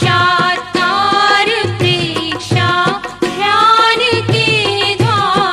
साक्षात्कार प्रेक्षा ध्यान के द्वार।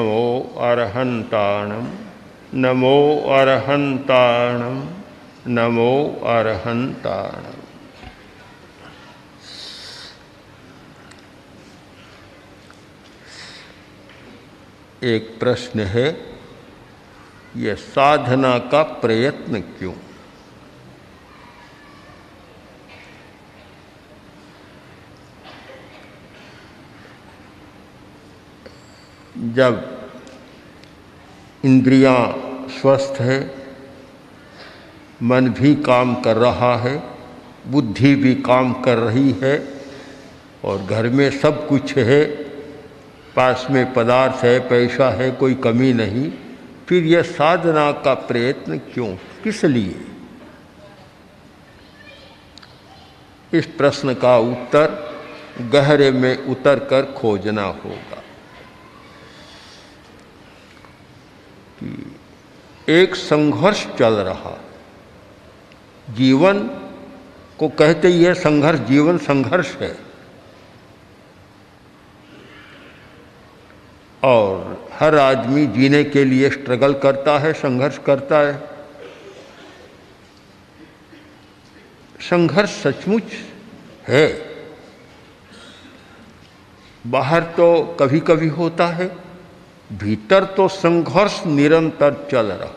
नमो अरहन्ताणं नमो अरहन्ताणं नमो अरहन्ताणं। एक प्रश्न है, यह साधना का प्रयत्न क्यों? जब इंद्रियां स्वस्थ है, मन भी काम कर रहा है, बुद्धि भी काम कर रही है और घर में सब कुछ है, पास में पदार्थ है, पैसा है, कोई कमी नहीं, फिर यह साधना का प्रयत्न क्यों, किस लिए? इस प्रश्न का उत्तर गहरे में उतर कर खोजना होगा। कि एक संघर्ष चल रहा, जीवन को कहते ही है संघर्ष, जीवन संघर्ष है। और हर आदमी जीने के लिए स्ट्रगल करता है, संघर्ष करता है। संघर्ष सचमुच है, बाहर तो कभी कभी होता है, भीतर तो संघर्ष निरंतर चल रहा,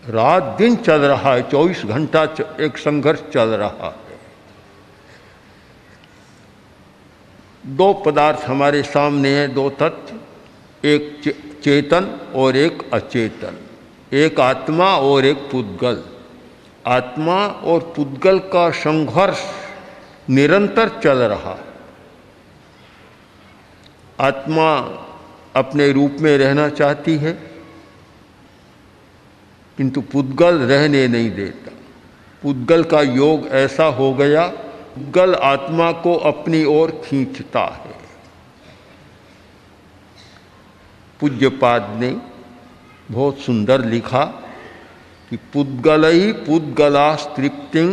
रात दिन चल रहा है, 24 घंटा एक संघर्ष चल रहा है। दो पदार्थ हमारे सामने हैं, दो तत्व, एक चेतन और एक अचेतन, एक आत्मा और एक पुद्गल। आत्मा और पुद्गल का संघर्ष निरंतर चल रहा है। आत्मा अपने रूप में रहना चाहती है, किंतु पुद्गल रहने नहीं देता। पुद्गल का योग ऐसा हो गया, पुद्गल आत्मा को अपनी ओर खींचता है। पूज्यपाद ने बहुत सुंदर लिखा कि पुद्गलई पुद्गलास्तृप्तिं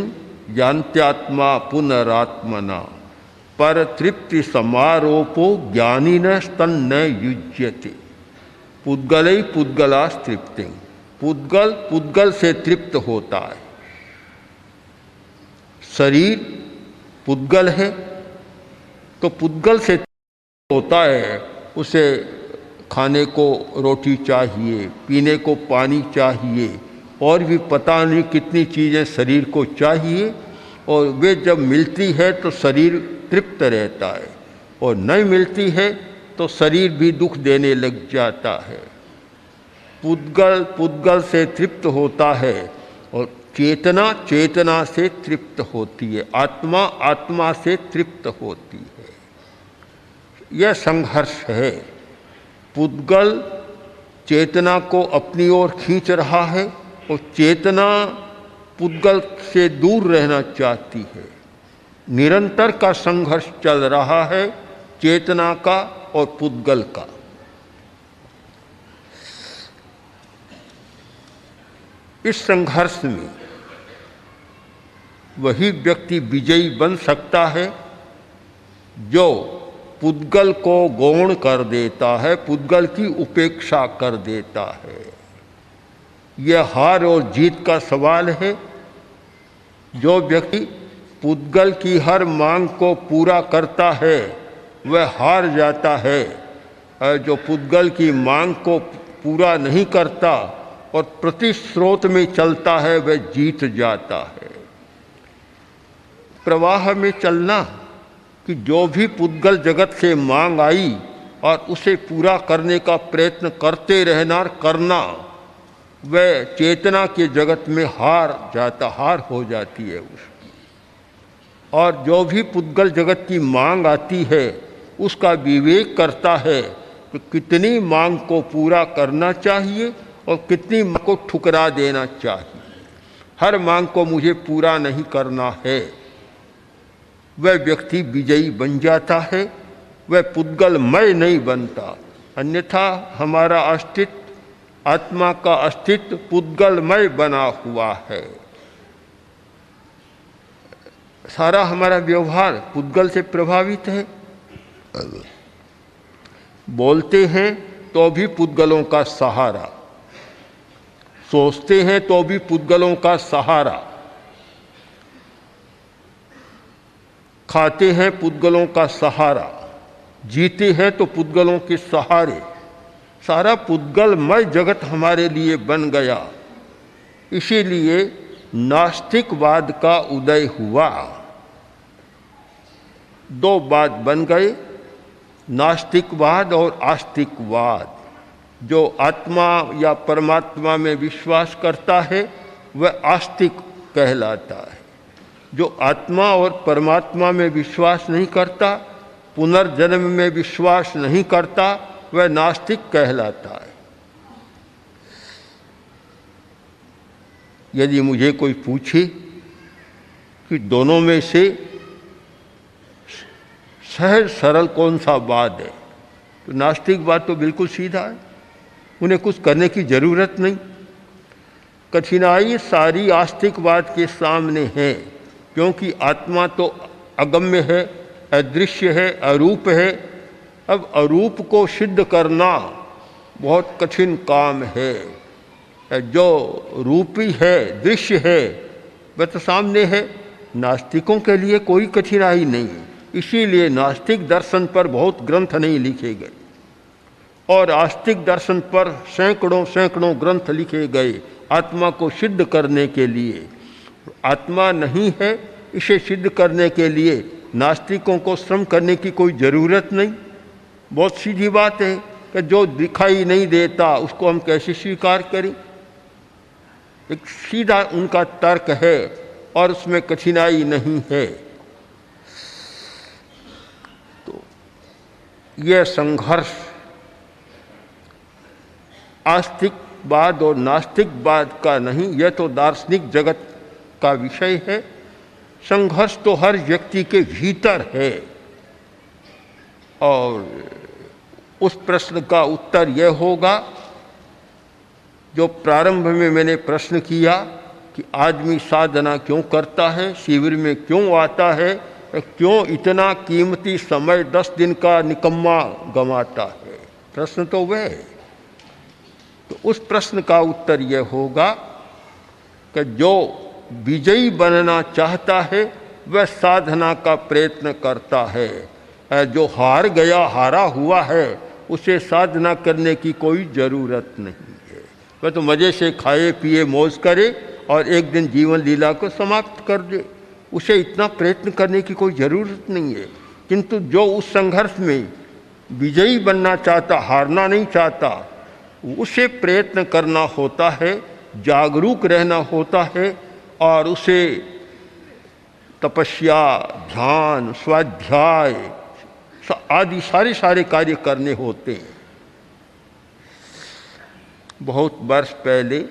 यान्त्यात्मा पुनरात्मना पर तृप्ति समारोपो ज्ञानिनः तन्न युज्यते। पुद्गलई पुद्गलास्तृप्तिं, पुद्गल पुद्गल से तृप्त होता है। शरीर पुद्गल है तो पुद्गल से होता है, उसे खाने को रोटी चाहिए, पीने को पानी चाहिए, और भी पता नहीं कितनी चीज़ें शरीर को चाहिए, और वे जब मिलती है तो शरीर तृप्त रहता है, और नहीं मिलती है तो शरीर भी दुख देने लग जाता है। पुद्गल पुद्गल से तृप्त होता है और चेतना चेतना से तृप्त होती है, आत्मा आत्मा से तृप्त होती है। यह संघर्ष है। पुद्गल चेतना को अपनी ओर खींच रहा है और चेतना पुद्गल से दूर रहना चाहती है। निरंतर का संघर्ष चल रहा है, चेतना का और पुद्गल का। इस संघर्ष में वही व्यक्ति विजयी बन सकता है जो पुद्गल को गौण कर देता है, पुद्गल की उपेक्षा कर देता है। यह हार और जीत का सवाल है। जो व्यक्ति पुद्गल की हर मांग को पूरा करता है वह हार जाता है, और जो पुद्गल की मांग को पूरा नहीं करता और प्रतिस्रोत में चलता है वह जीत जाता है। प्रवाह में चलना कि जो भी पुद्गल जगत से मांग आई और उसे पूरा करने का प्रयत्न करते रहना करना, वह चेतना के जगत में हार हो जाती है उसकी। और जो भी पुद्गल जगत की मांग आती है उसका विवेक करता है कि कितनी मांग को पूरा करना चाहिए और कितनी मांग को ठुकरा देना चाहिए। हर मांग को मुझे पूरा नहीं करना है, वह व्यक्ति विजयी बन जाता है, वह पुद्गलमय नहीं बनता। अन्यथा हमारा अस्तित्व, आत्मा का अस्तित्व पुद्गलमय बना हुआ है। सारा हमारा व्यवहार पुद्गल से प्रभावित है। बोलते हैं तो भी पुद्गलों का सहारा, सोचते हैं तो भी पुद्गलों का सहारा, खाते हैं पुद्गलों का सहारा, जीते हैं तो पुद्गलों के सहारे। सारा पुद्गलमय जगत हमारे लिए बन गया। इसीलिए नास्तिकवाद का उदय हुआ। दो बात बन गए, नास्तिकवाद और आस्तिकवाद। जो आत्मा या परमात्मा में विश्वास करता है वह आस्तिक कहलाता है। जो आत्मा और परमात्मा में विश्वास नहीं करता, पुनर्जन्म में विश्वास नहीं करता, वह नास्तिक कहलाता है। यदि मुझे कोई पूछे कि दोनों में से सहज सरल कौन सा वाद है, तो नास्तिकवाद तो बिल्कुल सीधा है, उन्हें कुछ करने की जरूरत नहीं। कठिनाई सारी आस्तिकवाद के सामने है, क्योंकि आत्मा तो अगम्य है, अदृश्य है, अरूप है। अब अरूप को सिद्ध करना बहुत कठिन काम है। जो रूपी है, दृश्य है, वह तो सामने है। नास्तिकों के लिए कोई कठिनाई नहीं, इसीलिए नास्तिक दर्शन पर बहुत ग्रंथ नहीं लिखे गए और आस्तिक दर्शन पर सैकड़ों सैकड़ों ग्रंथ लिखे गए आत्मा को सिद्ध करने के लिए। आत्मा नहीं है, इसे सिद्ध करने के लिए नास्तिकों को श्रम करने की कोई ज़रूरत नहीं। बहुत सीधी बात है कि जो दिखाई नहीं देता उसको हम कैसे स्वीकार करें। एक सीधा उनका तर्क है और उसमें कठिनाई नहीं है। तो यह संघर्ष आस्तिकवाद और नास्तिकवाद का नहीं, यह तो दार्शनिक जगत का विषय है। संघर्ष तो हर व्यक्ति के भीतर है। और उस प्रश्न का उत्तर यह होगा जो प्रारंभ में मैंने प्रश्न किया कि आदमी साधना क्यों करता है, शिविर में क्यों आता है, क्यों इतना कीमती समय 10 दिन का निकम्मा गंवाता है। प्रश्न तो वह है। तो उस प्रश्न का उत्तर यह होगा कि जो विजयी बनना चाहता है वह साधना का प्रयत्न करता है। जो हार गया, हारा हुआ है, उसे साधना करने की कोई ज़रूरत नहीं है। वह तो मज़े से खाए पिए मौज करे और एक दिन जीवन लीला को समाप्त कर दे। उसे इतना प्रयत्न करने की कोई ज़रूरत नहीं है। किंतु जो उस संघर्ष में विजयी बनना चाहता, हारना नहीं चाहता, उसे प्रयत्न करना होता है, जागरूक रहना होता है और उसे तपस्या, ध्यान, स्वाध्याय आदि सारे कार्य करने होते हैं। बहुत वर्ष पहले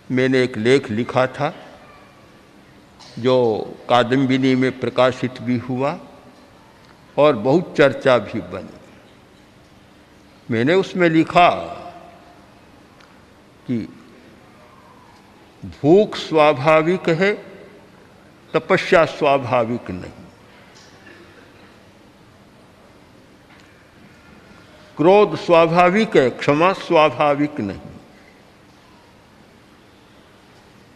मैंने एक लेख लिखा था जो कादम्बिनी में प्रकाशित भी हुआ और बहुत चर्चा भी बनी। मैंने उसमें लिखा कि भूख स्वाभाविक है, तपस्या स्वाभाविक नहीं। क्रोध स्वाभाविक है, क्षमा स्वाभाविक नहीं।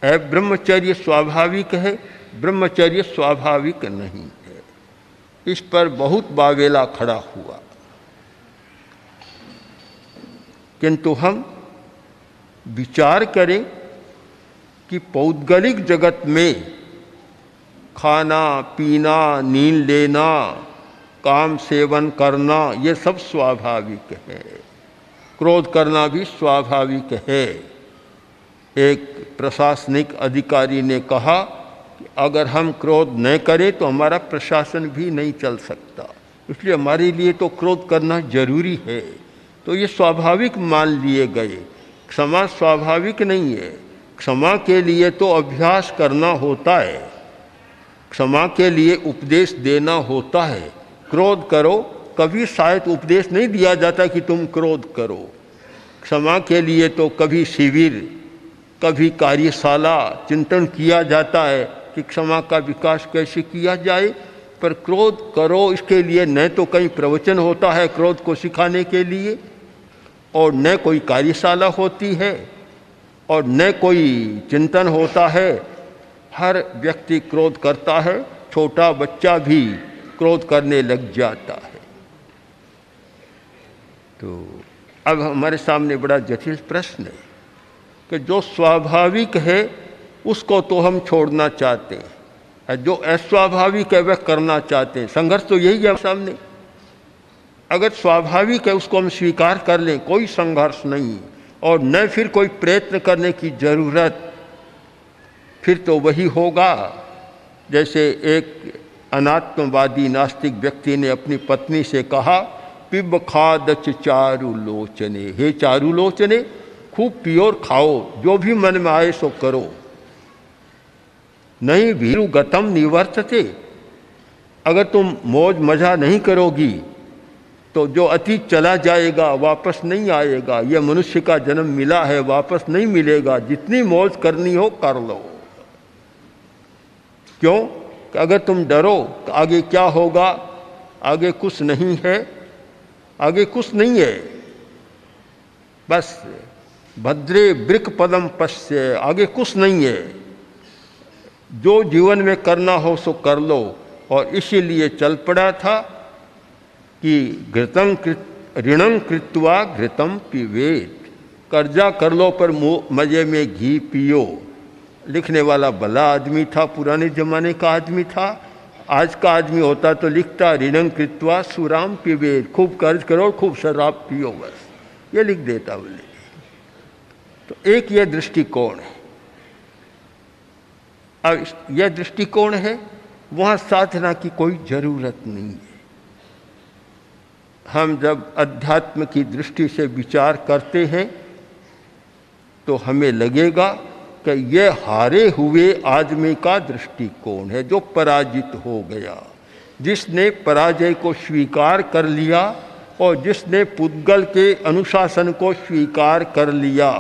ब्रह्मचर्य स्वाभाविक है, ब्रह्मचर्य स्वाभाविक नहीं है। इस पर बहुत बावेला खड़ा हुआ, किंतु हम विचार करें कि पौद्गलिक जगत में खाना पीना, नींद लेना, काम सेवन करना, ये सब स्वाभाविक है। क्रोध करना भी स्वाभाविक है। एक प्रशासनिक अधिकारी ने कहा कि अगर हम क्रोध न करें तो हमारा प्रशासन भी नहीं चल सकता, इसलिए हमारे लिए तो क्रोध करना जरूरी है। तो ये स्वाभाविक मान लिए गए। क्षमा स्वाभाविक नहीं है। क्षमा के लिए तो अभ्यास करना होता है, क्षमा के लिए उपदेश देना होता है। क्रोध करो, कभी शायद उपदेश नहीं दिया जाता कि तुम क्रोध करो। क्षमा के लिए तो कभी शिविर, कभी कार्यशाला, चिंतन किया जाता है कि क्षमा का विकास कैसे किया जाए, पर क्रोध करो इसके लिए न तो कहीं प्रवचन होता है क्रोध को सिखाने के लिए, और न कोई कार्यशाला होती है, और न कोई चिंतन होता है। हर व्यक्ति क्रोध करता है, छोटा बच्चा भी क्रोध करने लग जाता है। तो अब हमारे सामने बड़ा जटिल प्रश्न है कि जो स्वाभाविक है उसको तो हम छोड़ना चाहते हैं, जो अस्वाभाविक है वह करना चाहते हैं। संघर्ष तो यही है सामने। अगर स्वाभाविक है उसको हम स्वीकार कर लें, कोई संघर्ष नहीं, और न फिर कोई प्रयत्न करने की जरूरत, फिर तो वही होगा जैसे एक अनात्मवादी नास्तिक व्यक्ति ने अपनी पत्नी से कहा, पिब खादच चारुलोचने, हे चारुलोचने खूब पियो और खाओ, जो भी मन में आए सो करो। नहीं भीरु गतम निवर्तते, अगर तुम मौज मजा नहीं करोगी तो जो अतीत चला जाएगा वापस नहीं आएगा। यह मनुष्य का जन्म मिला है, वापस नहीं मिलेगा। जितनी मौज करनी हो कर लो। क्यों? कि अगर तुम डरो तो आगे क्या होगा, आगे कुछ नहीं है, आगे कुछ नहीं है, बस भद्रे वृक पदम पश्य, आगे कुछ नहीं है। जो जीवन में करना हो सो कर लो। और इसीलिए चल पड़ा था कि ऋणं कृत्वा घृतम पिबेत, कर्जा कर लो पर मजे में घी पियो। लिखने वाला भला आदमी था, पुराने जमाने का आदमी था। आज का आदमी होता तो लिखता ऋणं कृत्वा सुराम पिबेत, खूब कर्ज करो खूब शराब पियो, बस ये लिख देता बोले। तो एक यह दृष्टिकोण है। अब यह दृष्टिकोण है, वहाँ साधना की कोई जरूरत नहीं है। हम जब अध्यात्म की दृष्टि से विचार करते हैं तो हमें लगेगा कि यह हारे हुए आदमी का दृष्टिकोण है, जो पराजित हो गया, जिसने पराजय को स्वीकार कर लिया और जिसने पुद्गल के अनुशासन को स्वीकार कर लिया,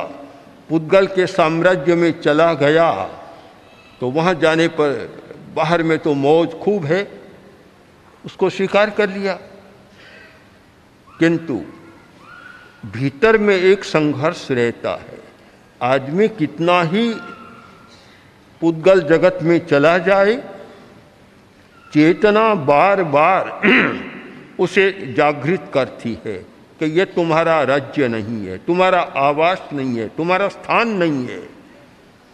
पुद्गल के साम्राज्य में चला गया। तो वहाँ जाने पर बाहर में तो मौज खूब है, उसको स्वीकार कर लिया, किंतु भीतर में एक संघर्ष रहता है। आदमी कितना ही पुद्गल जगत में चला जाए, चेतना बार बार उसे जागृत करती है कि यह तुम्हारा राज्य नहीं है, तुम्हारा आवास नहीं है, तुम्हारा स्थान नहीं है।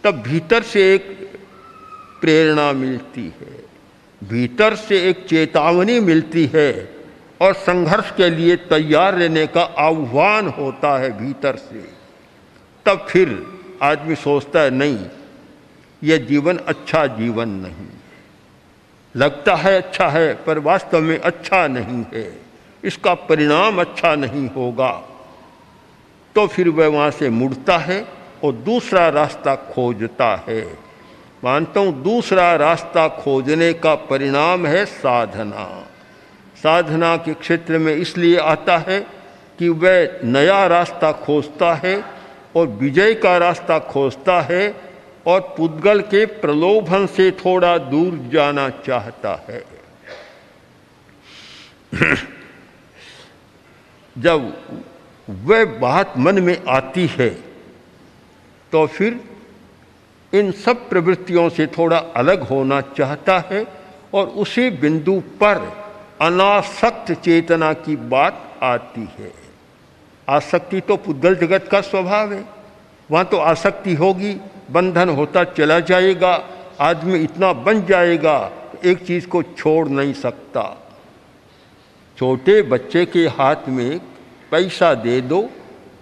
तब भीतर से एक प्रेरणा मिलती है, भीतर से एक चेतावनी मिलती है, और संघर्ष के लिए तैयार रहने का आह्वान होता है भीतर से। तब फिर आदमी सोचता है नहीं, यह जीवन अच्छा जीवन नहीं, लगता है अच्छा है पर वास्तव में अच्छा नहीं है, इसका परिणाम अच्छा नहीं होगा। तो फिर वह वहाँ से मुड़ता है और दूसरा रास्ता खोजता है। मानता हूँ दूसरा रास्ता खोजने का परिणाम है साधना। साधना के क्षेत्र में इसलिए आता है कि वह नया रास्ता खोजता है और विजय का रास्ता खोजता है और पुद्गल के प्रलोभन से थोड़ा दूर जाना चाहता है। जब वह बात मन में आती है तो फिर इन सब प्रवृत्तियों से थोड़ा अलग होना चाहता है और उसी बिंदु पर अनासक्त चेतना की बात आती है। आसक्ति तो पुद्गल जगत का स्वभाव है, वहाँ तो आसक्ति होगी, बंधन होता चला जाएगा, आदमी इतना बन जाएगा एक चीज़ को छोड़ नहीं सकता। छोटे बच्चे के हाथ में पैसा दे दो,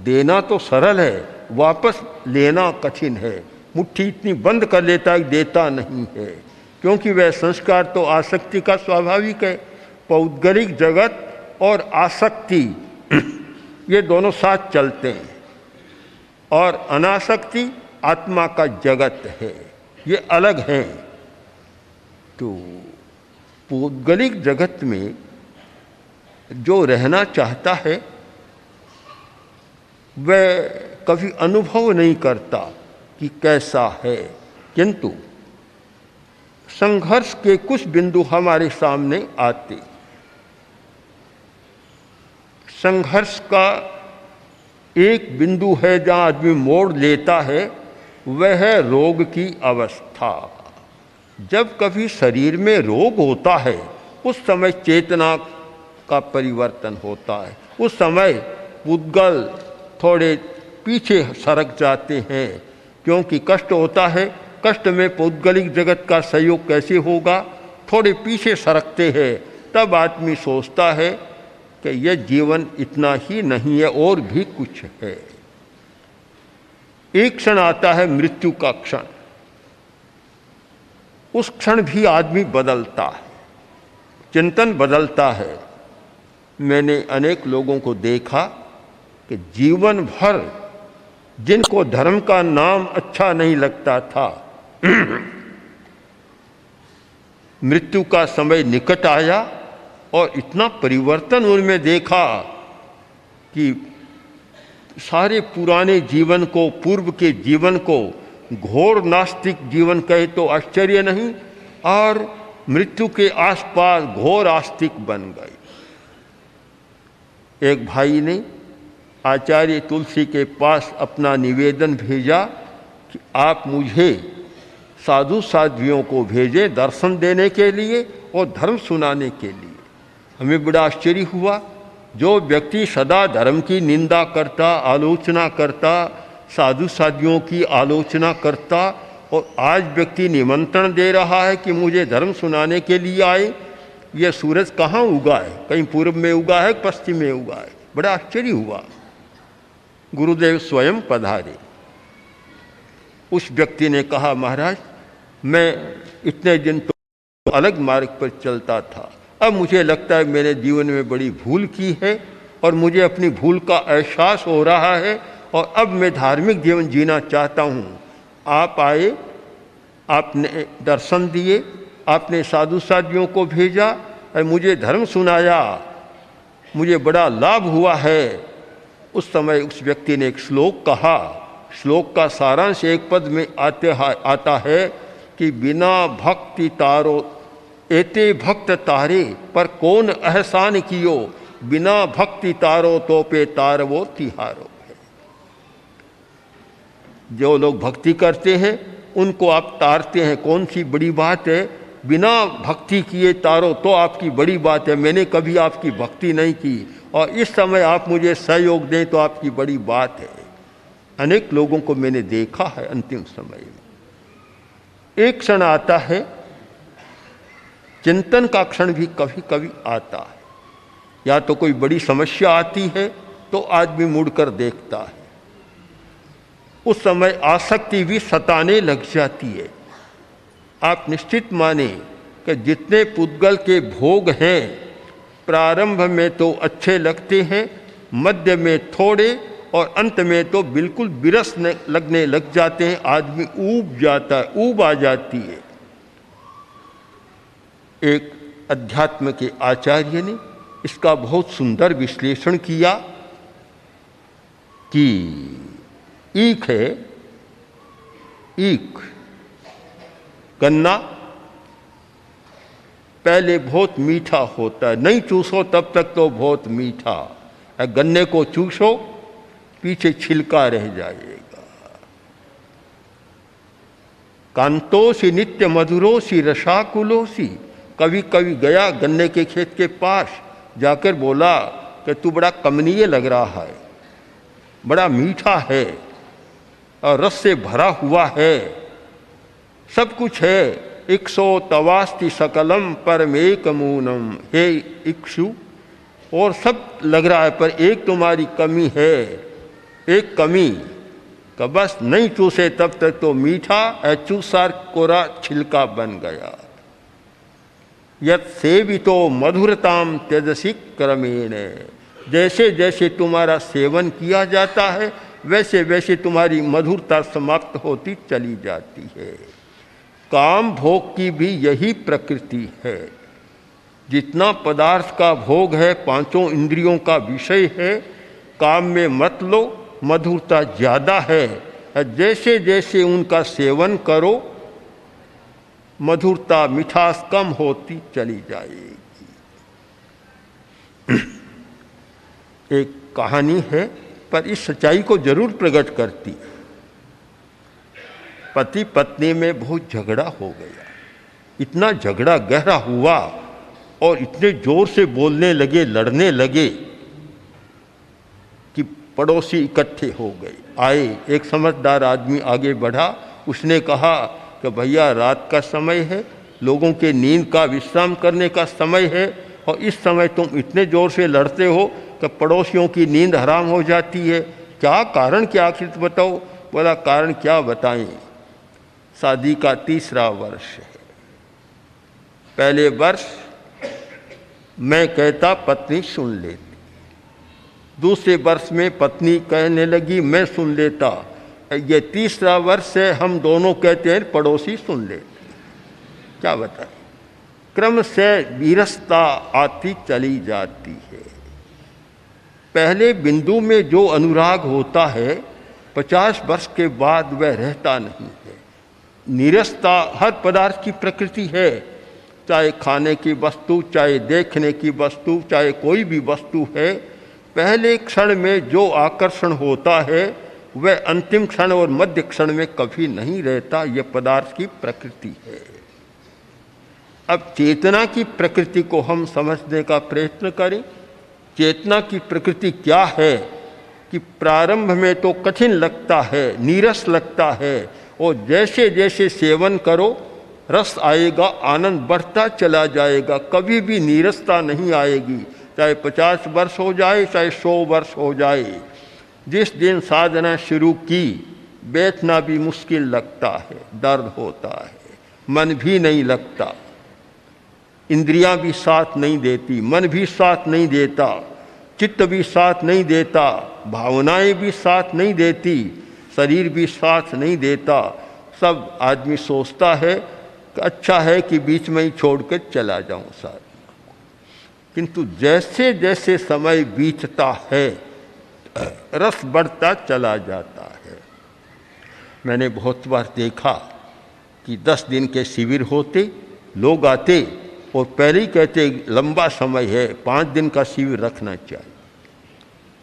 देना तो सरल है, वापस लेना कठिन है। मुट्ठी इतनी बंद कर लेता है, देता नहीं है, क्योंकि वह संस्कार तो आसक्ति का स्वाभाविक है। पौद्गलिक जगत और आसक्ति ये दोनों साथ चलते हैं, और अनासक्ति आत्मा का जगत है, ये अलग हैं। तो पौद्गलिक जगत में जो रहना चाहता है वह कभी अनुभव नहीं करता कि कैसा है, किंतु संघर्ष के कुछ बिंदु हमारे सामने आते। संघर्ष का एक बिंदु है जहाँ आदमी मोड़ लेता है, वह है रोग की अवस्था। जब कभी शरीर में रोग होता है उस समय चेतना का परिवर्तन होता है। उस समय पुद्गल थोड़े पीछे सरक जाते हैं, क्योंकि कष्ट होता है। कष्ट में पौद्गलिक जगत का सहयोग कैसे होगा, थोड़े पीछे सरकते हैं। तब आदमी सोचता है कि यह जीवन इतना ही नहीं है, और भी कुछ है। एक क्षण आता है मृत्यु का क्षण। उस क्षण भी आदमी बदलता है, चिंतन बदलता है। मैंने अनेक लोगों को देखा कि जीवन भर जिनको धर्म का नाम अच्छा नहीं लगता था, मृत्यु का समय निकट आया और इतना परिवर्तन उनमें देखा कि सारे पुराने जीवन को, पूर्व के जीवन को घोर नास्तिक जीवन कहे तो आश्चर्य नहीं, और मृत्यु के आसपास घोर आस्तिक बन गए। एक भाई ने आचार्य तुलसी के पास अपना निवेदन भेजा कि आप मुझे साधु साध्वियों को भेजे दर्शन देने के लिए और धर्म सुनाने के लिए। हमें बड़ा आश्चर्य हुआ। जो व्यक्ति सदा धर्म की निंदा करता, आलोचना करता, साधु साध्वियों की आलोचना करता, और आज व्यक्ति निमंत्रण दे रहा है कि मुझे धर्म सुनाने के लिए आए। यह सूरज कहाँ उगा है? कहीं पूर्व में उगा है, पश्चिम में उगा है? बड़ा आश्चर्य हुआ। गुरुदेव स्वयं पधारे। उस व्यक्ति ने कहा, महाराज मैं इतने दिन तो अलग मार्ग पर चलता था, अब मुझे लगता है मैंने जीवन में बड़ी भूल की है और मुझे अपनी भूल का एहसास हो रहा है, और अब मैं धार्मिक जीवन जीना चाहता हूँ। आप आए, आपने दर्शन दिए, आपने साधु साध्वियों को भेजा और मुझे धर्म सुनाया, मुझे बड़ा लाभ हुआ है। उस समय उस व्यक्ति ने एक श्लोक कहा। श्लोक का सारांश एक पद में आता है कि बिना भक्ति तारो एते भक्त तारे, पर कौन एहसान कियो, बिना भक्ति तारो तो पे तारवो तिहारो। जो लोग भक्ति करते हैं उनको आप तारते हैं, कौन सी बड़ी बात है? बिना भक्ति किए तारो तो आपकी बड़ी बात है। मैंने कभी आपकी भक्ति नहीं की और इस समय आप मुझे सहयोग दें तो आपकी बड़ी बात है। अनेक लोगों को मैंने देखा है अंतिम समय में। एक क्षण आता है, चिंतन का क्षण भी कभी कभी आता है। या तो कोई बड़ी समस्या आती है तो आदमी मुड़कर देखता है, उस समय आसक्ति भी सताने लग जाती है। आप निश्चित माने कि जितने पुद्गल के भोग हैं, प्रारंभ में तो अच्छे लगते हैं, मध्य में थोड़े और अंत में तो बिल्कुल विरस लगने लग जाते हैं। आदमी ऊब जाता है, ऊब आ जाती है। एक अध्यात्म के आचार्य ने इसका बहुत सुंदर विश्लेषण किया कि ईख है, ईख गन्ना पहले बहुत मीठा होता है, नहीं चूसो तब तक तो बहुत मीठा, गन्ने को चूसो पीछे छिलका रह जाएगा। कांतोसी नित्य मधुरोसी रसाकुलोसी। कभी कभी गया गन्ने के खेत के पास, जाकर बोला कि तू बड़ा कमनीय लग रहा है, बड़ा मीठा है और रस से भरा हुआ है, सब कुछ है। इक्षो तवास्ति सकलम परमेकमूनम। हे इक्षु, और सब लग रहा है पर एक तुम्हारी कमी है, एक कमी का बस नहीं चूसे तब तक तो मीठा, चूसार कोरा छिलका बन गया। यत सेवितो मधुरताम त्यजसी क्रमेण। जैसे जैसे तुम्हारा सेवन किया जाता है वैसे वैसे तुम्हारी मधुरता समाप्त होती चली जाती है। काम भोग की भी यही प्रकृति है। जितना पदार्थ का भोग है, पांचों इंद्रियों का विषय है, काम में मत लो, मधुरता ज़्यादा है। जैसे जैसे उनका सेवन करो मधुरता मिठास कम होती चली जाएगी। एक कहानी है पर इस सच्चाई को जरूर प्रकट करती। पति पत्नी में बहुत झगड़ा हो गया, इतना झगड़ा गहरा हुआ और इतने जोर से बोलने लगे, लड़ने लगे कि पड़ोसी इकट्ठे हो गए। आए, एक समझदार आदमी आगे बढ़ा, उसने कहा कि भैया रात का समय है, लोगों के नींद का विश्राम करने का समय है और इस समय तुम इतने जोर से लड़ते हो कि पड़ोसियों की नींद हराम हो जाती है। क्या कारण, क्या आखिर बताओ। बोला कारण क्या बताएं, शादी का 3रा वर्ष है। पहले वर्ष मैं कहता पत्नी सुन लेती, दूसरे वर्ष में पत्नी कहने लगी मैं सुन लेता, ये 3रा वर्ष है हम दोनों कहते हैं पड़ोसी सुन लेते। क्या बताएं, क्रम से विरसता आती चली जाती है। पहले बिंदु में जो अनुराग होता है 50 वर्ष के बाद वह रहता नहीं है। नीरसता हर पदार्थ की प्रकृति है, चाहे खाने की वस्तु, चाहे देखने की वस्तु, चाहे कोई भी वस्तु है। पहले क्षण में जो आकर्षण होता है वह अंतिम क्षण और मध्य क्षण में कभी नहीं रहता। यह पदार्थ की प्रकृति है। अब चेतना की प्रकृति को हम समझने का प्रयत्न करें। चेतना की प्रकृति क्या है कि प्रारंभ में तो कठिन लगता है, नीरस लगता है, और जैसे जैसे सेवन करो रस आएगा, आनंद बढ़ता चला जाएगा, कभी भी नीरसता नहीं आएगी। चाहे 50 वर्ष हो जाए, चाहे 100 वर्ष हो जाए। जिस दिन साधना शुरू की बैठना भी मुश्किल लगता है, दर्द होता है, मन भी नहीं लगता, इंद्रियां भी साथ नहीं देती, मन भी साथ नहीं देता, चित्त भी साथ नहीं देता, भावनाएं भी साथ नहीं देती, शरीर भी साथ नहीं देता। सब आदमी सोचता है कि अच्छा है कि बीच में ही छोड़कर चला जाऊं साधना। किंतु जैसे जैसे समय बीतता है रस बढ़ता चला जाता है। मैंने बहुत बार देखा कि 10 दिन के शिविर होते, लोग आते और पहले ही कहते लंबा समय है, 5 दिन का शिविर रखना चाहिए।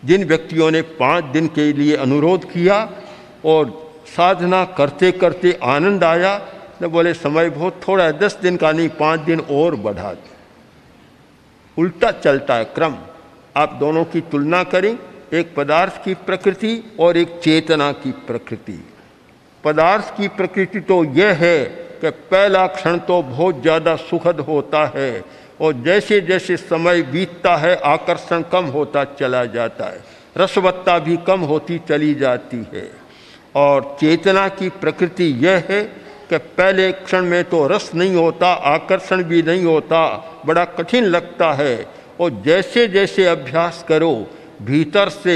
जिन व्यक्तियों ने 5 दिन के लिए अनुरोध किया और साधना करते करते आनंद आया, तो बोले समय बहुत थोड़ा है, 10 दिन का नहीं, 5 दिन और बढ़ा दे। उल्टा चलता है क्रम। आप दोनों की तुलना करें, एक पदार्थ की प्रकृति और एक चेतना की प्रकृति। पदार्थ की प्रकृति तो यह है कि पहला क्षण तो बहुत ज़्यादा सुखद होता है और जैसे जैसे समय बीतता है आकर्षण कम होता चला जाता है, रसवत्ता भी कम होती चली जाती है। और चेतना की प्रकृति यह है कि पहले क्षण में तो रस नहीं होता, आकर्षण भी नहीं होता, बड़ा कठिन लगता है, और जैसे जैसे अभ्यास करो भीतर से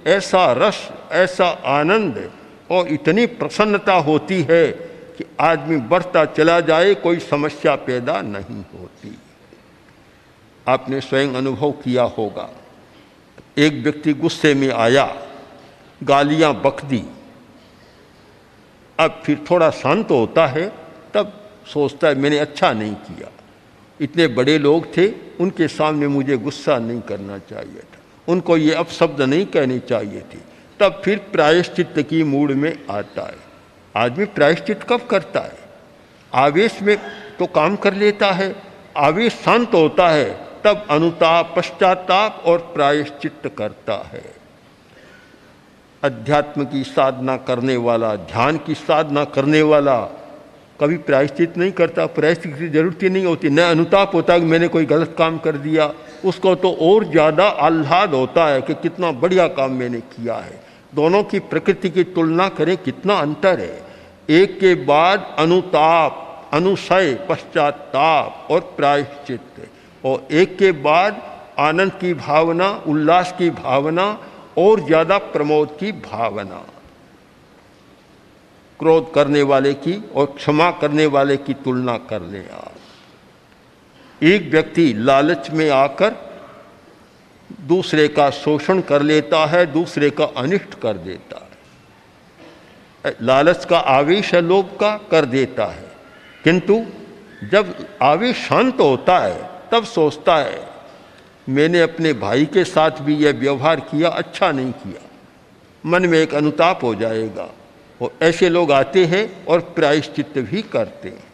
ऐसा रस, ऐसा आनंद और इतनी प्रसन्नता होती है कि आदमी बढ़ता चला जाए, कोई समस्या पैदा नहीं होती। आपने स्वयं अनुभव किया होगा, एक व्यक्ति गुस्से में आया, गालियां बक दी, अब फिर थोड़ा शांत होता है, तब सोचता है मैंने अच्छा नहीं किया, इतने बड़े लोग थे, उनके सामने मुझे गुस्सा नहीं करना चाहिए था, उनको ये अपशब्द नहीं कहने चाहिए थे। तब फिर प्रायश्चित की मूड में आता है। आदमी प्रायश्चित कब करता है? आवेश में तो काम कर लेता है, आवेश शांत होता है तब अनुताप, पश्चाताप और प्रायश्चित करता है। अध्यात्म की साधना करने वाला, ध्यान की साधना करने वाला कभी प्रायश्चित नहीं करता, प्रायश्चित की जरूरत ही नहीं होती। न अनुताप होता कि मैंने कोई गलत काम कर दिया, उसको तो और ज़्यादा आह्लाद होता है कि कितना बढ़िया काम मैंने किया है। दोनों की प्रकृति की तुलना करें, कितना अंतर है। एक के बाद अनुताप, अनुशय, पश्चाताप और प्रायश्चित, और एक के बाद आनंद की भावना, उल्लास की भावना और ज़्यादा प्रमोद की भावना। क्रोध करने वाले की और क्षमा करने वाले की तुलना कर लें आप। एक व्यक्ति लालच में आकर दूसरे का शोषण कर लेता है, दूसरे का अनिष्ट कर देता है। लालच का आवेश है, लोभ का, कर देता है, किंतु जब आवेश शांत होता है तब सोचता है मैंने अपने भाई के साथ भी यह व्यवहार किया, अच्छा नहीं किया। मन में एक अनुताप हो जाएगा और ऐसे लोग आते हैं और प्रायश्चित्त भी करते हैं।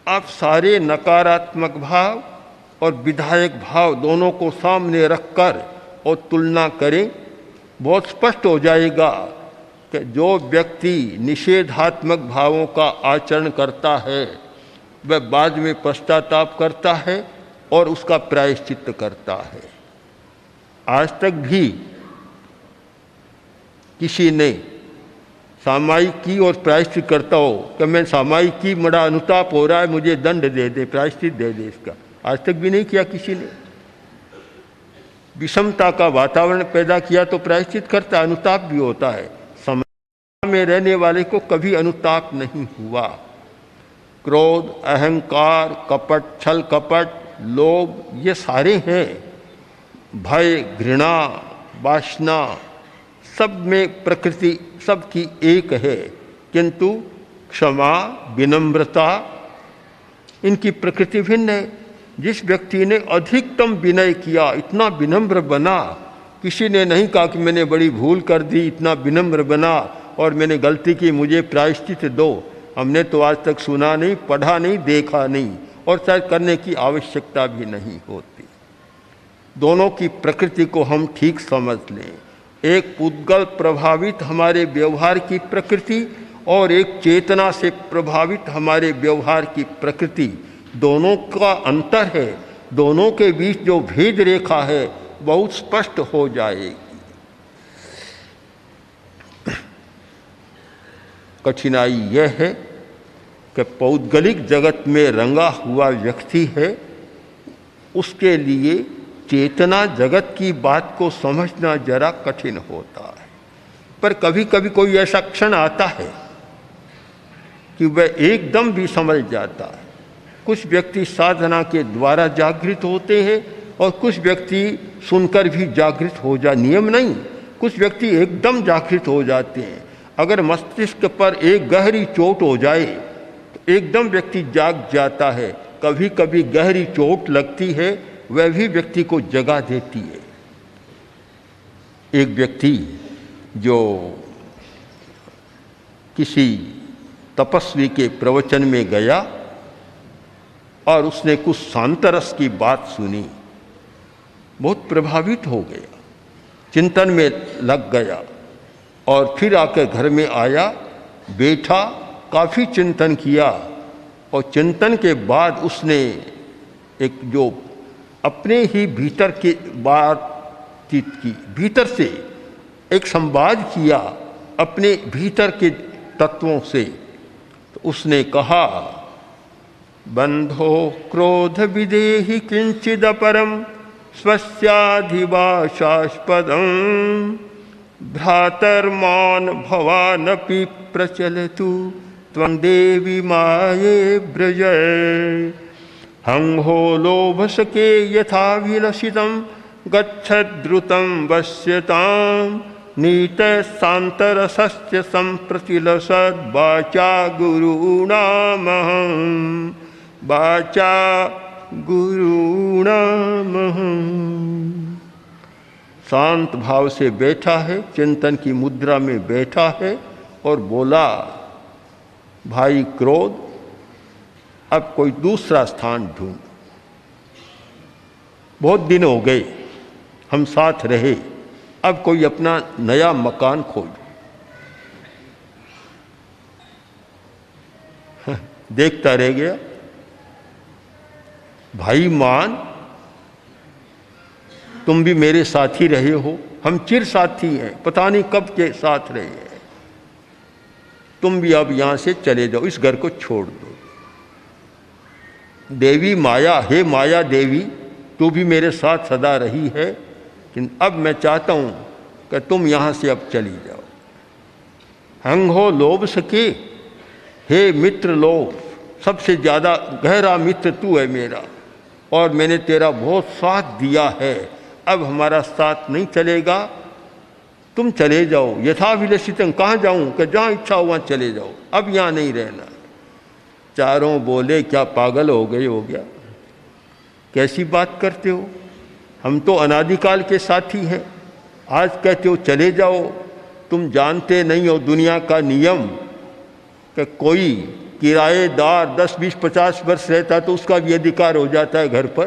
आप सारे नकारात्मक भाव और विधायक भाव दोनों को सामने रखकर और तुलना करें, बहुत स्पष्ट हो जाएगा कि जो व्यक्ति निषेधात्मक भावों का आचरण करता है वह बाद में पश्चाताप करता है और उसका प्रायश्चित्त करता है। आज तक भी किसी ने सामायिक की और प्रायश्चित करता हो कि मैं सामायिक की, बड़ा अनुताप हो रहा है, मुझे दंड दे दे, प्रायश्चित दे दे इसका, आज तक भी नहीं किया किसी ने। विषमता का वातावरण पैदा किया तो प्रायश्चित करता, अनुताप भी होता है। समाज में रहने वाले को कभी अनुताप नहीं हुआ। क्रोध, अहंकार, कपट, छल कपट, लोभ, ये सारे हैं। भय, घृणा, वासना, सब में प्रकृति सबकी एक है, किंतु क्षमा, विनम्रता, इनकी प्रकृति भिन्न है। जिस व्यक्ति ने अधिकतम विनय किया, इतना विनम्र बना, किसी ने नहीं कहा कि मैंने बड़ी भूल कर दी, इतना विनम्र बना और मैंने गलती की, मुझे प्रायश्चित दो, हमने तो आज तक सुना नहीं, पढ़ा नहीं, देखा नहीं और शायद करने की आवश्यकता भी नहीं होती। दोनों की प्रकृति को हम ठीक समझ लें। एक पुद्गल प्रभावित हमारे व्यवहार की प्रकृति और एक चेतना से प्रभावित हमारे व्यवहार की प्रकृति, दोनों का अंतर है। दोनों के बीच जो भेद रेखा है बहुत स्पष्ट हो जाएगी। कठिनाई यह है कि पौद्गलिक जगत में रंगा हुआ व्यक्ति है, उसके लिए चेतना जगत की बात को समझना जरा कठिन होता है। पर कभी कभी कोई ऐसा क्षण आता है कि वह एकदम भी समझ जाता है। कुछ व्यक्ति साधना के द्वारा जागृत होते हैं और कुछ व्यक्ति सुनकर भी जागृत हो जा, नियम नहीं, कुछ व्यक्ति एकदम जागृत हो जाते हैं। अगर मस्तिष्क पर एक गहरी चोट हो जाए तो एकदम व्यक्ति जाग जाता है। कभी कभी गहरी चोट लगती है, वह भी व्यक्ति को जगा देती है। एक व्यक्ति जो किसी तपस्वी के प्रवचन में गया और उसने कुछ शांतरस की बात सुनी, बहुत प्रभावित हो गया, चिंतन में लग गया और फिर आकर घर में आया, बैठा, काफ़ी चिंतन किया और चिंतन के बाद उसने एक जो अपने ही भीतर की बातचीत की, भीतर से एक संवाद किया अपने भीतर के तत्वों से। तो उसने कहा, बंधो क्रोध विदेहि किंचिदपरम स्वस्याधिवासास्पदं भ्रातर्मान भवानपि प्रचलतु त्वं देवी माये ब्रजय। हंहो लोभसके यथा विलसितं गच्छद्रुतं वश्यतां नीतशान्तरसस्य सम्प्रतिलसद्वाचा गुरूणामहं वाचा गुरूणामहं। शांत भाव से बैठा है, चिंतन की मुद्रा में बैठा है और बोला, भाई क्रोध, अब कोई दूसरा स्थान ढूंढ। बहुत दिन हो गए हम साथ रहे, अब कोई अपना नया मकान खोज। देखता रह गया। भाई मान, तुम भी मेरे साथी रहे हो, हम चिर साथी हैं, पता नहीं कब के साथ रहे हैं। तुम भी अब यहां से चले जाओ, इस घर को छोड़ दो। देवी माया, हे माया देवी, तू भी मेरे साथ सदा रही है, लेकिन अब मैं चाहता हूं कि तुम यहां से अब चली जाओ। हंग हो लोभ सके, हे मित्र लोभ, सबसे ज़्यादा गहरा मित्र तू है मेरा और मैंने तेरा बहुत साथ दिया है, अब हमारा साथ नहीं चलेगा, तुम चले जाओ। यथा विलसितं, कहाँ जाऊँ कि जहाँ इच्छा हो वहाँ चले जाओ, अब यहाँ नहीं रहना। चारों बोले क्या पागल हो गए हो गया, कैसी बात करते हो, हम तो अनादिकाल के साथी हैं, आज कहते हो चले जाओ। तुम जानते नहीं हो दुनिया का नियम कि कोई किराएदार 10, 20, 50 वर्ष रहता तो उसका भी अधिकार हो जाता है घर पर।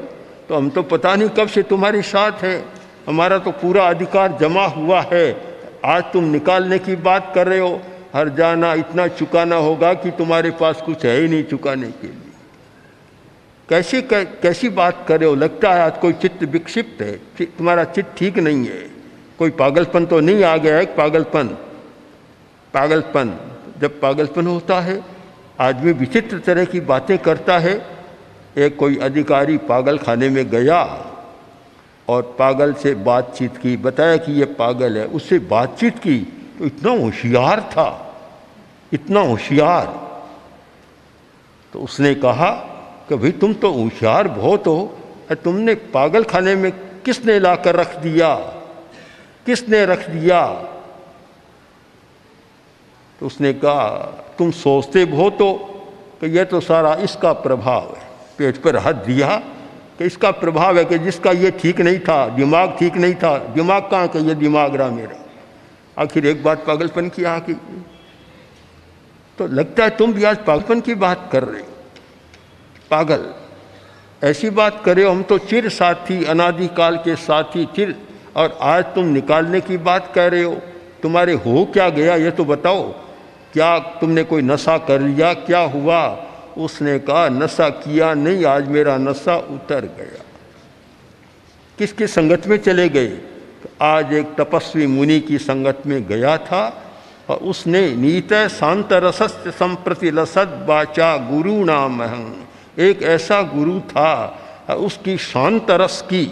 तो हम तो पता नहीं कब से तुम्हारे साथ हैं, हमारा तो पूरा अधिकार जमा हुआ है। आज तुम निकालने की बात कर रहे हो, हर जाना इतना चुकाना होगा कि तुम्हारे पास कुछ है ही नहीं चुकाने के लिए। कैसी बात कर रहे हो, लगता है आज कोई चित्त विक्षिप्त है, तुम्हारा चित्त ठीक नहीं है, कोई पागलपन तो नहीं आ गया है। पागलपन जब पागलपन होता है आदमी विचित्र तरह की बातें करता है। एक कोई अधिकारी पागल खाने में गया और पागल से बातचीत की, बताया कि ये पागल है, उससे बातचीत की तो इतना होशियार था, इतना होशियार। तो उसने कहा कि भाई तुम तो होशियार बहुत हो, तुमने पागल खाने में किसने लाकर रख दिया, किसने रख दिया। तो उसने कहा तुम सोचते बहुत हो कि यह तो सारा इसका प्रभाव है, पेट पर हाथ दिया कि इसका प्रभाव है कि जिसका ये ठीक नहीं था, दिमाग ठीक नहीं था। दिमाग कहाँ कि ये दिमाग रहा मेरा। आखिर एक बात पागलपन की आ गई। तो लगता है तुम भी आज पागलपन की बात कर रहे हो, पागल ऐसी बात करे हो। हम तो चिर साथी, अनादिकाल के साथी चिर, और आज तुम निकालने की बात कह रहे हो। तुम्हारे हो क्या गया ये तो बताओ, क्या तुमने कोई नशा कर लिया, क्या हुआ। उसने कहा नशा किया नहीं, आज मेरा नशा उतर गया। किसकी संगत में चले गए, आज एक तपस्वी मुनि की संगत में गया था और उसने नीत शांत रसस्य संप्रति लसद वाचा गुरु नाम अहं, एक ऐसा गुरु था उसकी शांत रस की,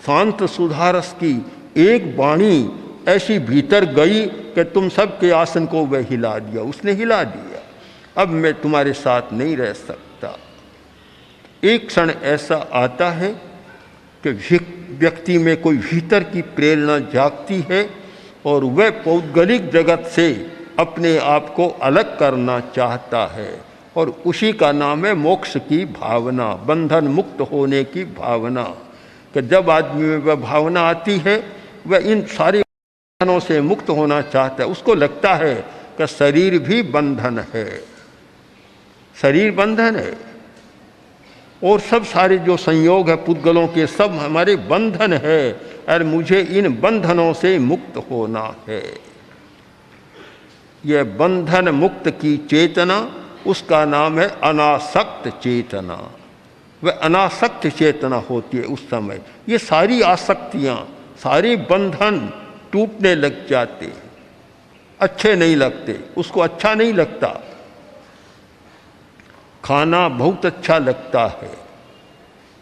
शांत सुधारस की एक वाणी ऐसी भीतर गई कि तुम सबके आसन को वह हिला दिया, उसने हिला दिया। अब मैं तुम्हारे साथ नहीं रह सकता। एक क्षण ऐसा आता है कि व्यक्ति में कोई भीतर की प्रेरणा जागती है और वह पौद्गलिक जगत से अपने आप को अलग करना चाहता है, और उसी का नाम है मोक्ष की भावना, बंधन मुक्त होने की भावना। कि जब आदमी में वह भावना आती है, वह इन सारे बंधनों से मुक्त होना चाहता है। उसको लगता है कि शरीर भी बंधन है, शरीर बंधन है, और सब सारे जो संयोग है पुद्गलों के सब हमारे बंधन है, और मुझे इन बंधनों से मुक्त होना है। यह बंधन मुक्त की चेतना, उसका नाम है अनासक्त चेतना। वह अनासक्त चेतना होती है उस समय। ये सारी आसक्तियाँ, सारे बंधन टूटने लग जाते, अच्छे नहीं लगते, उसको अच्छा नहीं लगता। खाना बहुत अच्छा लगता है।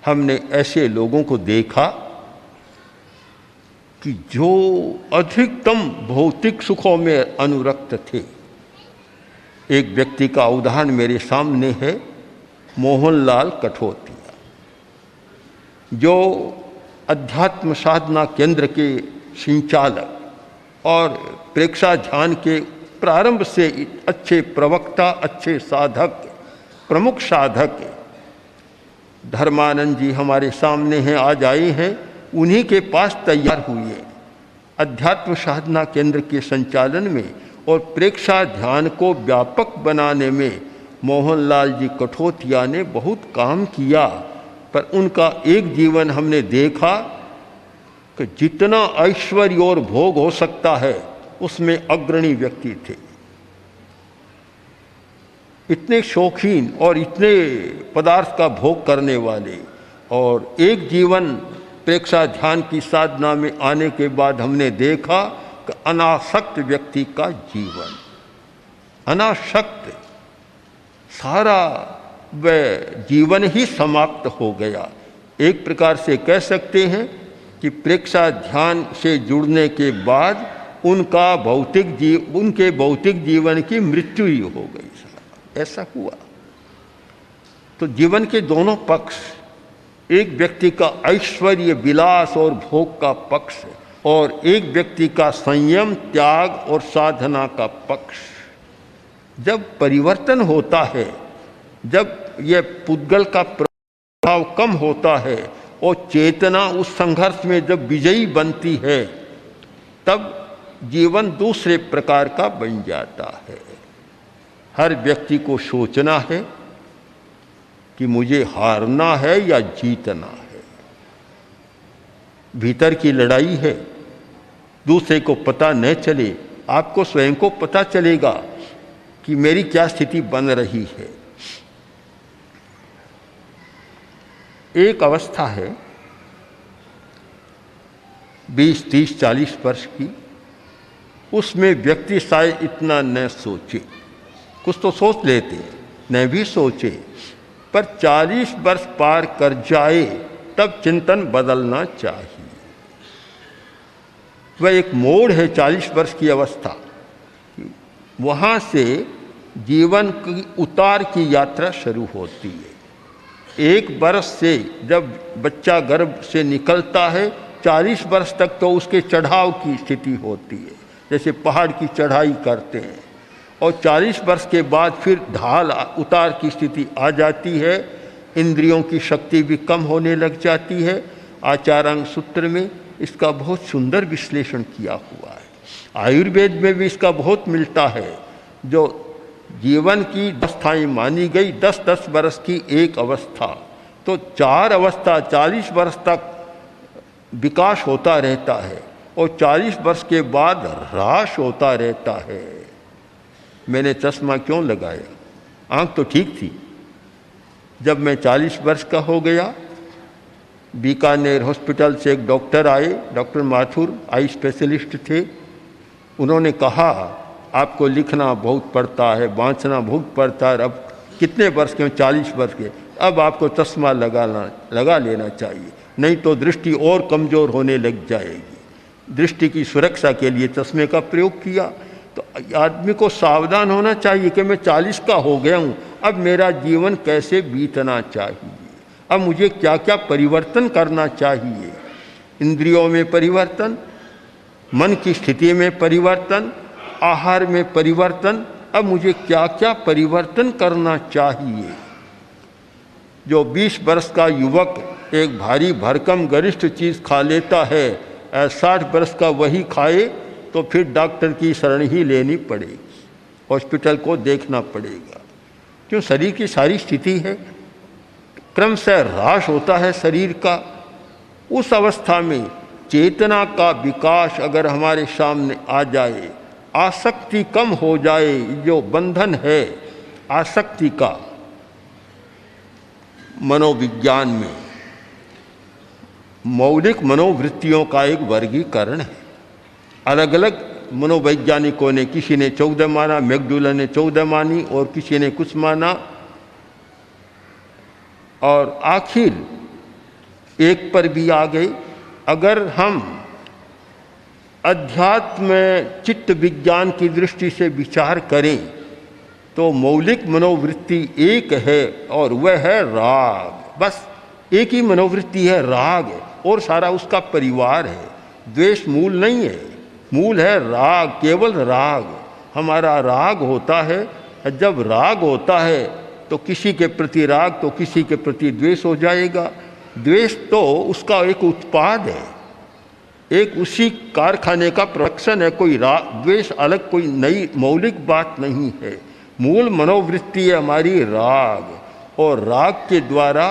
हमने ऐसे लोगों को देखा कि जो अधिकतम भौतिक सुखों में अनुरक्त थे। एक व्यक्ति का उदाहरण मेरे सामने है, मोहनलाल कठोतिया, जो अध्यात्म साधना केंद्र के संचालक और प्रेक्षा ध्यान के प्रारंभ से अच्छे प्रवक्ता, अच्छे साधक, प्रमुख साधक धर्मानंद जी हमारे सामने हैं, आज आए हैं। उन्हीं के पास तैयार हुए अध्यात्म साधना केंद्र के संचालन में और प्रेक्षा ध्यान को व्यापक बनाने में मोहनलाल जी कठोतिया ने बहुत काम किया। पर उनका एक जीवन हमने देखा कि जितना ऐश्वर्य और भोग हो सकता है उसमें अग्रणी व्यक्ति थे। इतने शौकीन और इतने पदार्थ का भोग करने वाले, और एक जीवन प्रेक्षा ध्यान की साधना में आने के बाद हमने देखा कि अनासक्त व्यक्ति का जीवन, अनासक्त, सारा वह जीवन ही समाप्त हो गया। एक प्रकार से कह सकते हैं कि प्रेक्षा ध्यान से जुड़ने के बाद उनके भौतिक जीवन की मृत्यु ही हो गई। ऐसा हुआ। तो जीवन के दोनों पक्ष, एक व्यक्ति का ऐश्वर्य विलास और भोग का पक्ष और एक व्यक्ति का संयम, त्याग और साधना का पक्ष। जब परिवर्तन होता है जब यह पुद्गल का प्रभाव कम होता है और चेतना उस संघर्ष में जब विजयी बनती है, तब जीवन दूसरे प्रकार का बन जाता है। हर व्यक्ति को सोचना है कि मुझे हारना है या जीतना है। भीतर की लड़ाई है, दूसरे को पता न चले, आपको स्वयं को पता चलेगा कि मेरी क्या स्थिति बन रही है। एक अवस्था है 20, 30, 40 वर्ष की, उसमें व्यक्ति शायद इतना न सोचे, कुछ तो सोच लेते, न भी सोचे, पर 40 वर्ष पार कर जाए तब चिंतन बदलना चाहिए। वह एक मोड़ है 40 वर्ष की अवस्था, वहाँ से जीवन की उतार की यात्रा शुरू होती है। 1 वर्ष से जब बच्चा गर्भ से निकलता है, 40 वर्ष तक तो उसके चढ़ाव की स्थिति होती है, जैसे पहाड़ की चढ़ाई करते हैं, और 40 वर्ष के बाद फिर ढाल उतार की स्थिति आ जाती है। इंद्रियों की शक्ति भी कम होने लग जाती है। आचारांग सूत्र में इसका बहुत सुंदर विश्लेषण किया हुआ है। आयुर्वेद में भी इसका बहुत मिलता है। जो जीवन की अवस्थाएं मानी गई 10-10 वर्ष की एक अवस्था, तो 4 अवस्था 40 वर्ष तक विकास होता रहता है और 40 वर्ष के बाद ह्रास होता रहता है। मैंने चश्मा क्यों लगाया? आंख तो ठीक थी। जब मैं 40 वर्ष का हो गया, बीकानेर हॉस्पिटल से एक डॉक्टर आए, डॉक्टर माथुर, आई स्पेशलिस्ट थे। उन्होंने कहा आपको लिखना बहुत पड़ता है, वाँचना बहुत पड़ता है, अब कितने वर्ष के? 40 वर्ष के। अब आपको चश्मा लगा लेना चाहिए, नहीं तो दृष्टि और कमज़ोर होने लग जाएगी। दृष्टि की सुरक्षा के लिए चश्मे का प्रयोग किया। तो आदमी को सावधान होना चाहिए कि मैं 40 का हो गया हूँ, अब मेरा जीवन कैसे बीतना चाहिए, अब मुझे क्या क्या परिवर्तन करना चाहिए। इंद्रियों में परिवर्तन, मन की स्थिति में परिवर्तन, आहार में परिवर्तन, अब मुझे क्या क्या परिवर्तन करना चाहिए। जो 20 वर्ष का युवक एक भारी भरकम गरिष्ठ चीज़ खा लेता है, 60 वर्ष का वही खाए तो फिर डॉक्टर की शरण ही लेनी पड़ेगी, हॉस्पिटल को देखना पड़ेगा। क्यों? शरीर की सारी स्थिति है, क्रमशः ह्रास होता है शरीर का। उस अवस्था में चेतना का विकास अगर हमारे सामने आ जाए, आसक्ति कम हो जाए, जो बंधन है आसक्ति का, मनोविज्ञान में मौलिक मनोवृत्तियों का एक वर्गीकरण है। अलग अलग मनोवैज्ञानिकों ने, किसी ने 14 माना, मैकडूलन ने 14 मानी और किसी ने कुछ माना, और आखिर एक पर भी आ गए। अगर हम अध्यात्म चित्त विज्ञान की दृष्टि से विचार करें तो मौलिक मनोवृत्ति एक है और वह है राग। बस एक ही मनोवृत्ति है, राग है, और सारा उसका परिवार है। द्वेष मूल नहीं है, मूल है राग, केवल राग। हमारा राग होता है, जब राग होता है तो किसी के प्रति राग तो किसी के प्रति द्वेष हो जाएगा। द्वेष तो उसका एक उत्पाद है, एक उसी कारखाने का प्रोडक्शन है। कोई द्वेष अलग कोई नई मौलिक बात नहीं है। मूल मनोवृत्ति है हमारी राग, और राग के द्वारा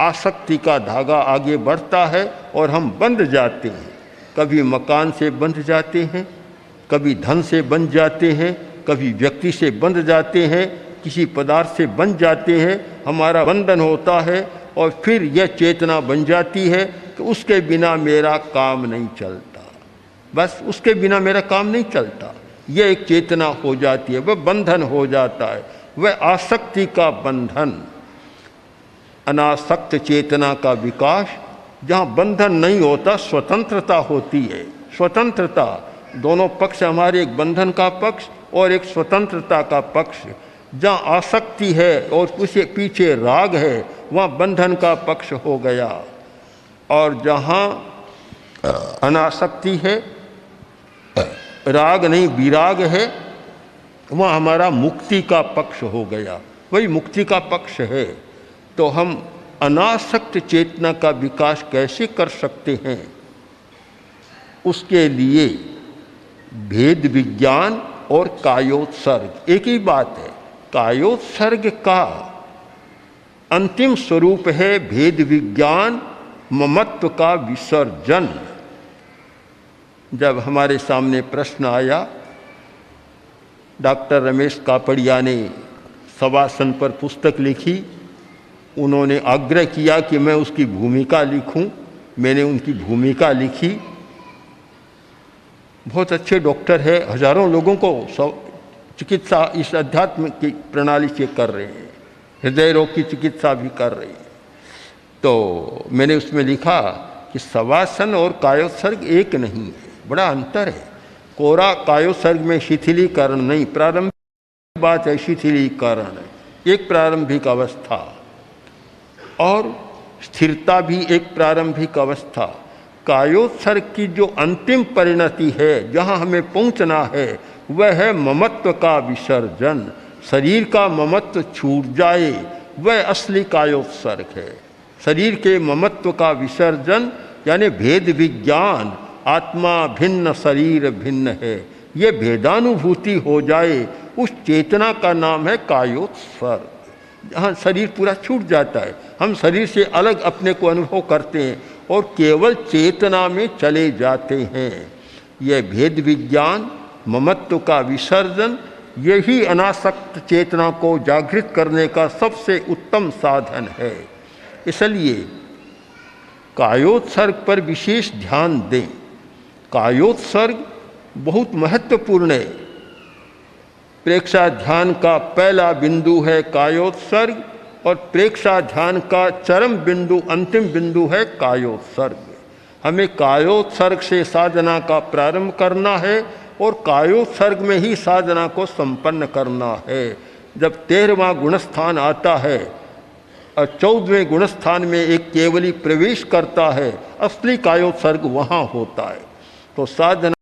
आसक्ति का धागा आगे बढ़ता है और हम बंध जाते हैं। कभी मकान से बंध जाते हैं, कभी धन से बंध जाते हैं, कभी व्यक्ति से बंध जाते हैं, किसी पदार्थ से बंध जाते हैं। हमारा बंधन होता है और फिर यह चेतना बन जाती है कि उसके बिना मेरा काम नहीं चलता, बस उसके बिना मेरा काम नहीं चलता। यह एक चेतना हो जाती है, वह बंधन हो जाता है, वह आसक्ति का बंधन। अनासक्त चेतना का विकास, जहाँ बंधन नहीं होता, स्वतंत्रता होती है। स्वतंत्रता, दोनों पक्ष हमारे, एक बंधन का पक्ष और एक स्वतंत्रता का पक्ष। जहाँ आसक्ति है और उसके पीछे राग है, वहाँ बंधन का पक्ष हो गया। और जहाँ अनासक्ति है, राग नहीं विराग है, वहाँ हमारा मुक्ति का पक्ष हो गया। वही मुक्ति का पक्ष है। तो हम अनासक्त चेतना का विकास कैसे कर सकते हैं? उसके लिए भेद विज्ञान और कायोत्सर्ग एक ही बात है। कायोत्सर्ग का अंतिम स्वरूप है भेद विज्ञान, ममत्व का विसर्जन। जब हमारे सामने प्रश्न आया, डॉक्टर रमेश कापड़िया ने शवासन पर पुस्तक लिखी, उन्होंने आग्रह किया कि मैं उसकी भूमिका लिखूं। मैंने उनकी भूमिका लिखी। बहुत अच्छे डॉक्टर है, हजारों लोगों को चिकित्सा इस अध्यात्म की प्रणाली से कर रहे हैं, हृदय रोग की चिकित्सा भी कर रहे हैं। तो मैंने उसमें लिखा कि शवासन और कायोत्सर्ग एक नहीं है, बड़ा अंतर है। कोरा कायोत्सर्ग में शिथिलीकरण नहीं, प्रारंभिक बात है शिथिलीकरण, एक प्रारंभिक अवस्था, और स्थिरता भी एक प्रारंभिक अवस्था। कायोत्सर्ग की जो अंतिम परिणति है, जहाँ हमें पहुँचना है, वह है ममत्व का विसर्जन। शरीर का ममत्व छूट जाए, वह असली कायोत्सर्ग है। शरीर के ममत्व का विसर्जन यानी भेद विज्ञान, आत्मा भिन्न शरीर भिन्न है, ये भेदानुभूति हो जाए, उस चेतना का नाम है कायोत्सर्ग। जहाँ शरीर पूरा छूट जाता है, हम शरीर से अलग अपने को अनुभव करते हैं और केवल चेतना में चले जाते हैं। यह भेद विज्ञान, ममत्व का विसर्जन, यही अनासक्त चेतना को जागृत करने का सबसे उत्तम साधन है। इसलिए कायोत्सर्ग पर विशेष ध्यान दें। कायोत्सर्ग बहुत महत्वपूर्ण है। प्रेक्षा ध्यान का पहला बिंदु है कायोत्सर्ग, और प्रेक्षा ध्यान का चरम बिंदु, अंतिम बिंदु है कायोत्सर्ग। हमें कायोत्सर्ग से साधना का प्रारंभ करना है और कायोत्सर्ग में ही साधना को संपन्न करना है। जब 13वां गुणस्थान आता है और 14वें गुणस्थान में एक केवली प्रवेश करता है, असली कायोत्सर्ग वहाँ होता है। तो साधना